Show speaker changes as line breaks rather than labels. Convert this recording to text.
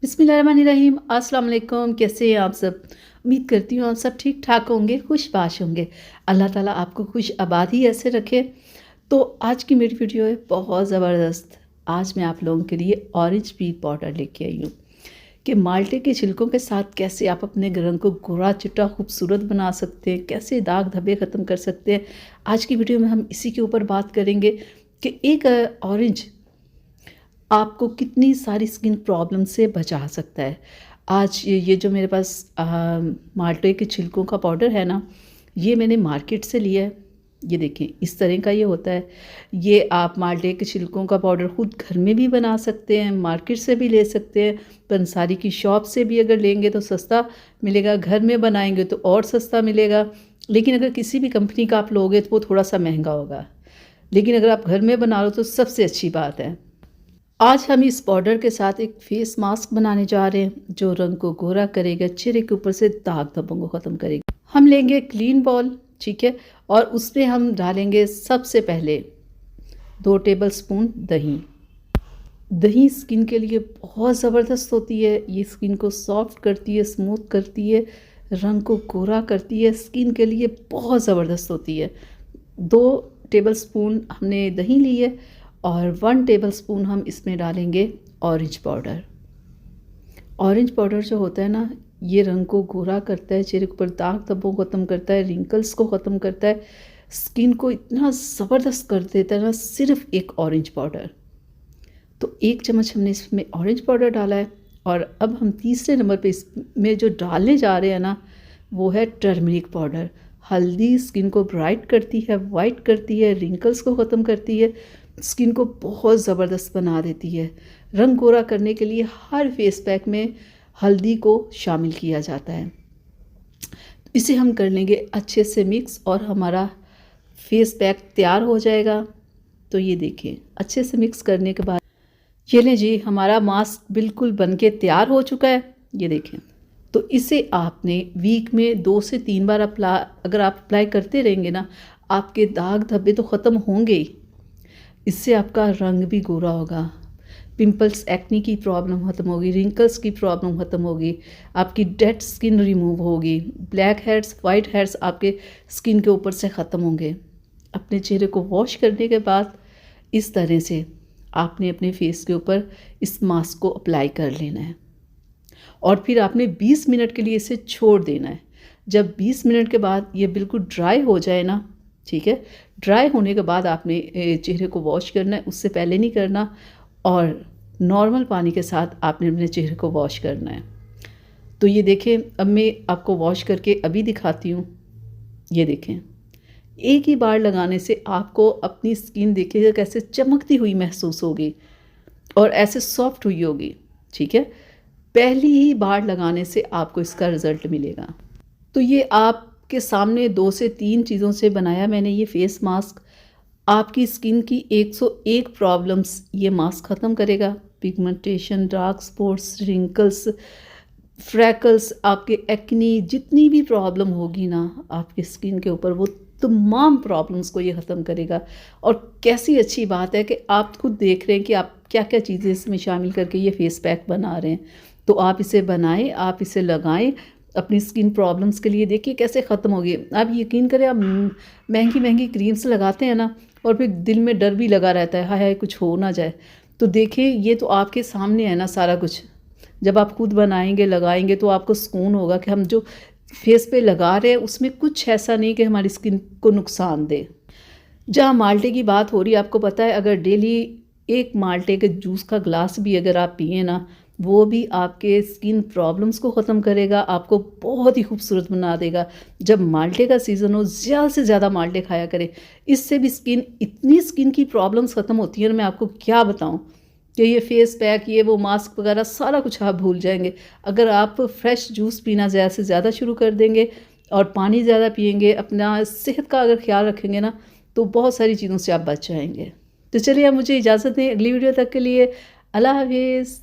बिस्मिल्लाहिर्रहमानिर्रहीम। अस्सलाम वालेकुम। कैसे हैं आप सब? उम्मीद करती हूँ आप सब ठीक ठाक होंगे, खुशबाश होंगे। अल्लाह ताला आपको खुश आबाद ही ऐसे रखे। तो आज की मेरी वीडियो है बहुत ज़बरदस्त। आज मैं आप लोगों के लिए ऑरेंज पील पाउडर लेके आई हूँ कि माल्टे के छिलकों के साथ कैसे आप अपने रंग को गोरा चिट्टा खूबसूरत बना सकते हैं, कैसे दाग धब्बे ख़त्म कर सकते हैं। आज की वीडियो में हम इसी के ऊपर बात करेंगे कि एक ऑरेंज आपको कितनी सारी स्किन प्रॉब्लम से बचा सकता है। आज ये जो मेरे पास माल्टे के छिलकों का पाउडर है ना, ये मैंने मार्केट से लिया है। ये देखें इस तरह का ये होता है। ये आप माल्टे के छिलकों का पाउडर ख़ुद घर में भी बना सकते हैं, मार्केट से भी ले सकते हैं, पंसारी की शॉप से भी अगर लेंगे तो सस्ता मिलेगा, घर में बनाएंगे तो और सस्ता मिलेगा। लेकिन अगर किसी भी कंपनी का आप लोगे तो वो थोड़ा सा महंगा होगा, लेकिन अगर आप घर में बना लो तो सबसे अच्छी बात है। आज हम इस पाउडर के साथ एक फेस मास्क बनाने जा रहे हैं जो रंग को गोरा करेगा, चेहरे के ऊपर से दाग धब्बों को ख़त्म करेगा। हम लेंगे क्लीन बॉल, ठीक है, और उसमें हम डालेंगे सबसे पहले 2 टेबलस्पून दही। दही स्किन के लिए बहुत ज़बरदस्त होती है। ये स्किन को सॉफ्ट करती है, स्मूथ करती है, रंग को गोरा करती है। स्किन के लिए बहुत ज़बरदस्त होती है। 2 टेबलस्पून हमने दही ली है और 1 टेबलस्पून हम इसमें डालेंगे ऑरेंज पाउडर। ऑरेंज पाउडर जो होता है ना, ये रंग को गोरा करता है, चेहरे के ऊपर दाग धब्बों को ख़त्म करता है, रिंकल्स को ख़त्म करता है, स्किन को इतना ज़बरदस्त कर देता है ना, सिर्फ एक ऑरेंज पाउडर। तो 1 चम्मच हमने इसमें ऑरेंज पाउडर डाला है। और अब हम तीसरे नंबर पे इसमें जो डालने जा रहे हैं ना, वो है टर्मरिक पाउडर। हल्दी स्किन को ब्राइट करती है, वाइट करती है, रिंकल्स को ख़त्म करती है, स्किन को बहुत ज़बरदस्त बना देती है। रंग गोरा करने के लिए हर फेस पैक में हल्दी को शामिल किया जाता है। इसे हम कर लेंगे अच्छे से मिक्स और हमारा फेस पैक तैयार हो जाएगा। तो ये देखें, अच्छे से मिक्स करने के बाद ये लें जी, हमारा मास्क बिल्कुल बनके तैयार हो चुका है। ये देखें, तो इसे आपने वीक में 2 से 3 बार अगर आप अप्लाई करते रहेंगे ना, आपके दाग धब्बे तो ख़त्म होंगे ही, इससे आपका रंग भी गोरा होगा, पिंपल्स एक्नी की प्रॉब्लम ख़त्म होगी, रिंकल्स की प्रॉब्लम ख़त्म होगी, आपकी डेड स्किन रिमूव होगी, ब्लैक हेड्स वाइट हेड्स आपके स्किन के ऊपर से ख़त्म होंगे। अपने चेहरे को वॉश करने के बाद इस तरह से आपने अपने फेस के ऊपर इस मास्क को अप्लाई कर लेना है और फिर आपने 20 मिनट के लिए इसे छोड़ देना है। जब 20 मिनट के बाद ये बिल्कुल ड्राई हो जाए ना, ठीक है, ड्राई होने के बाद आपने चेहरे को वॉश करना है, उससे पहले नहीं करना, और नॉर्मल पानी के साथ आपने अपने चेहरे को वॉश करना है। तो ये देखें, अब मैं आपको वॉश करके अभी दिखाती हूँ। ये देखें, एक ही बार लगाने से आपको अपनी स्किन देखिएगा कैसे चमकती हुई महसूस होगी और ऐसे सॉफ्ट हुई होगी, ठीक है। पहली ही बार लगाने से आपको इसका रिज़ल्ट मिलेगा। तो ये आपके सामने 2 से 3 चीज़ों से बनाया मैंने ये फेस मास्क। आपकी स्किन की 101 प्रॉब्लम्स ये मास्क ख़त्म करेगा। Pigmentation, dark spots, wrinkles, freckles, आपके एक्नी, जितनी भी प्रॉब्लम होगी ना आपकी स्किन के ऊपर, वो तमाम प्रॉब्लम्स को ये ख़त्म करेगा। और कैसी अच्छी बात है कि आप खुद देख रहे हैं कि आप क्या क्या चीज़ें इसमें शामिल करके ये फेस पैक बना रहे हैं। तो आप इसे बनाएं, आप इसे लगाएं अपनी स्किन प्रॉब्लम्स के लिए, देखिए कैसे ख़त्म होगी। आप यकीन करें, आप महंगी महंगी क्रीम्स लगाते हैं ना और फिर दिल में डर भी लगा रहता है, हाय हाय कुछ हो ना जाए। तो देखिए, ये तो आपके सामने है ना सारा कुछ। जब आप खुद बनाएंगे, लगाएंगे, तो आपको सुकून होगा कि हम जो फेस पे लगा रहे हैं उसमें कुछ ऐसा नहीं कि हमारी स्किन को नुकसान दे। जहाँ माल्टे की बात हो रही है, आपको पता है, अगर डेली 1 माल्टे के जूस का ग्लास भी अगर आप पिए ना, वो भी आपके स्किन प्रॉब्लम्स को ख़त्म करेगा, आपको बहुत ही खूबसूरत बना देगा। जब माल्टे का सीज़न हो, ज़्यादा से ज़्यादा माल्टे खाया करें। इससे भी इतनी स्किन की प्रॉब्लम्स ख़त्म होती हैं, मैं आपको क्या बताऊँ कि ये फेस पैक, ये वो मास्क वगैरह सारा कुछ आप भूल जाएंगे। अगर आप फ्रेश जूस पीना ज़्यादा से ज़्यादा शुरू कर देंगे और पानी ज़्यादा पिएंगे, अपना सेहत का अगर ख्याल रखेंगे ना, तो बहुत सारी चीज़ों से आप बच जाएंगे। तो चलिए, अब मुझे इजाज़त दें। अगली वीडियो तक के लिए अल्लाह हाफिज़।